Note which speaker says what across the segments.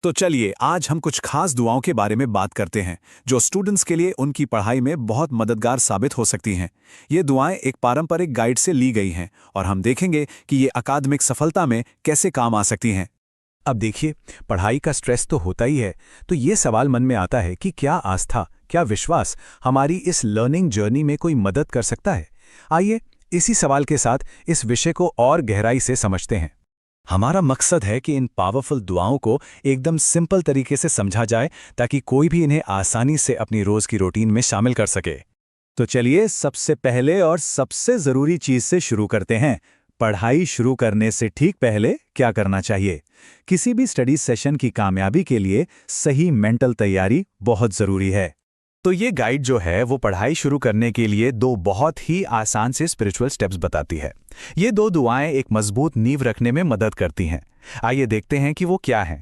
Speaker 1: तो चलिए आज हम कुछ खास दुआओं के बारे में बात करते हैं जो स्टूडेंट्स के लिए उनकी पढ़ाई में बहुत मददगार साबित हो सकती हैं। ये दुआएं एक पारंपरिक गाइड से ली गई हैं और हम देखेंगे कि ये अकादमिक सफलता में कैसे काम आ सकती हैं।
Speaker 2: अब देखिए, पढ़ाई का स्ट्रेस तो होता ही है, तो ये सवाल मन में आता है कि क्या आस्था, क्या विश्वास हमारी इस लर्निंग जर्नी में कोई मदद कर सकता है। आइए इसी सवाल के साथ इस विषय को और गहराई से समझते हैं। हमारा मकसद है कि इन पावरफुल दुआओं को एकदम सिंपल तरीके से समझा जाए ताकि कोई भी इन्हें आसानी से अपनी रोज की रूटीन में शामिल कर सके। तो चलिए सबसे पहले और सबसे ज़रूरी चीज़ से शुरू करते हैं। पढ़ाई शुरू करने से ठीक पहले क्या करना चाहिए। किसी भी स्टडी सेशन की कामयाबी के लिए सही मेंटल तैयारी बहुत ज़रूरी है। तो ये गाइड जो है वो पढ़ाई शुरू करने के लिए दो बहुत ही आसान से स्पिरिचुअल स्टेप्स बताती है। ये दो दुआएं एक मजबूत नींव रखने में मदद करती हैं। आइए देखते हैं कि वो क्या हैं।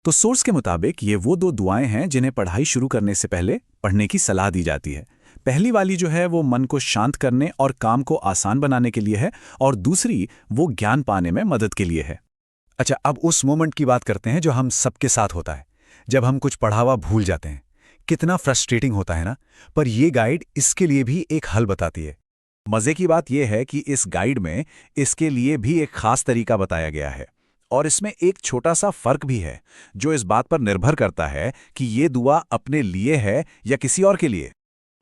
Speaker 1: तो सोर्स के मुताबिक ये वो दो दुआएं हैं जिन्हें पढ़ाई शुरू करने से पहले पढ़ने की सलाह दी जाती है। पहली वाली जो है वो मन को शांत करने और काम को आसान बनाने के लिए है और दूसरी वो ज्ञान पाने में मदद के लिए है।
Speaker 2: अच्छा, अब उस मोमेंट की बात करते हैं जो हम सबके साथ होता है, जब हम कुछ पढ़ा हुआ भूल जाते हैं। कितना फ्रस्ट्रेटिंग होता है ना। पर ये गाइड इसके लिए भी एक हल बताती है। मजे की बात यह है कि इस गाइड में इसके लिए भी एक खास तरीका बताया गया है और इसमें एक छोटा सा फर्क भी है जो इस बात पर निर्भर करता है कि ये दुआ अपने लिए है या किसी और के लिए।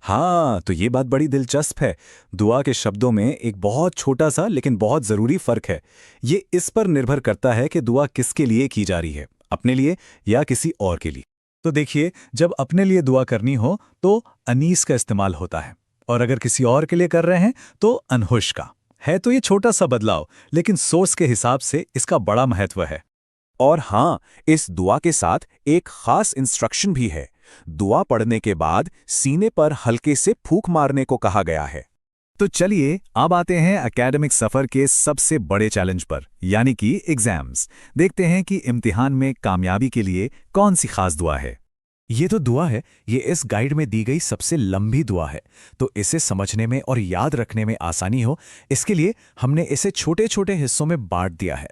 Speaker 2: हाँ, तो ये बात बड़ी दिलचस्प है। दुआ के शब्दों में एक बहुत छोटा सा लेकिन बहुत ज़रूरी फर्क है। ये इस पर निर्भर करता है कि दुआ किसके लिए की जा रही है, अपने लिए या किसी और के लिए। तो देखिए, जब अपने लिए दुआ करनी हो तो अनीस का इस्तेमाल होता है और अगर किसी और के लिए कर रहे हैं तो अनहुश का है। तो ये छोटा सा बदलाव, लेकिन सोर्स के हिसाब से इसका बड़ा महत्व है। और हाँ, इस दुआ के साथ एक खास इंस्ट्रक्शन भी है। दुआ पढ़ने के बाद सीने पर हल्के से फूंक मारने को कहा गया है। तो चलिए अब आते हैं एकेडमिक सफर के सबसे बड़े चैलेंज पर, यानी कि एग्जाम्स। देखते हैं कि इम्तिहान में कामयाबी के लिए कौन सी खास दुआ है। ये तो दुआ है, ये इस गाइड में दी गई सबसे लंबी दुआ है। तो इसे समझने में और याद रखने में आसानी हो, इसके लिए हमने इसे छोटे छोटे हिस्सों में बांट दिया है।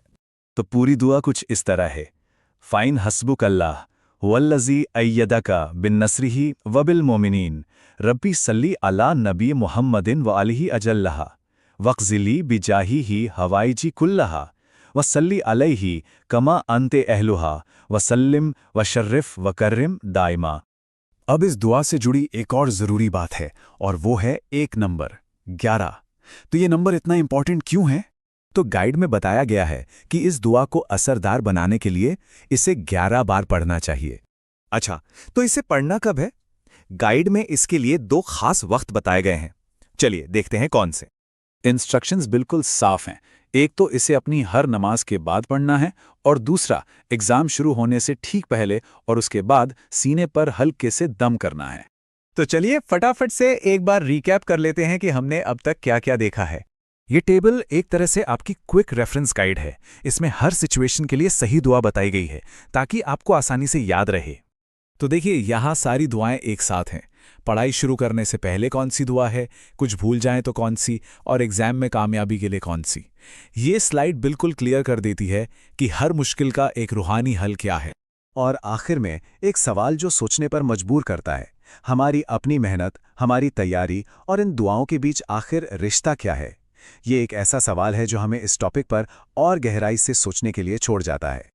Speaker 2: तो पूरी दुआ कुछ इस तरह है। फाइन हस्बुक अल्लाह वल्लज़ी अय्यदका बिन नस्रिही वबिल मोमिनीन रब्बी सल्ली अला नबी मुहम्मदिन व आलिही अजल्लहा वक़्ज़िली बिजाही ही हवाईजी कुल्लहा वसल्ली अलैहि कमा अंते अहलुहा वसल्लिम वशर्रिफ वकर्रिम दाइमा। अब इस दुआ से जुड़ी एक और ज़रूरी बात है और वो है एक नंबर 11। तो ये नंबर इतना इंपॉर्टेंट क्यों है? तो गाइड में बताया गया है कि इस दुआ को असरदार बनाने के लिए इसे 11 बार पढ़ना चाहिए। अच्छा, तो इसे पढ़ना कब है? गाइड में इसके लिए दो खास वक्त बताए गए हैं। चलिए देखते हैं कौन से। इंस्ट्रक्शंस बिल्कुल साफ हैं। एक तो इसे अपनी हर नमाज के बाद पढ़ना है और दूसरा एग्जाम शुरू होने से ठीक पहले और उसके बाद सीने पर हल्के से दम करना है। तो चलिए फटाफट से एक बार रिकैप कर लेते हैं कि हमने अब तक क्या क्या देखा है। ये टेबल एक तरह से आपकी क्विक रेफरेंस गाइड है। इसमें हर सिचुएशन के लिए सही दुआ बताई गई है ताकि आपको आसानी से याद रहे। तो देखिए, यहाँ सारी दुआएं एक साथ हैं। पढ़ाई शुरू करने से पहले कौन सी दुआ है, कुछ भूल जाएं तो कौन सी, और एग्जाम में कामयाबी के लिए कौन सी। ये स्लाइड बिल्कुल क्लियर कर देती है कि हर मुश्किल का एक रूहानी हल क्या है। और आखिर में एक सवाल जो सोचने पर मजबूर करता है, हमारी अपनी मेहनत, हमारी तैयारी और इन दुआओं के बीच आखिर रिश्ता क्या है। ये एक ऐसा सवाल है जो हमें इस टॉपिक पर और गहराई से सोचने के लिए छोड़ जाता है।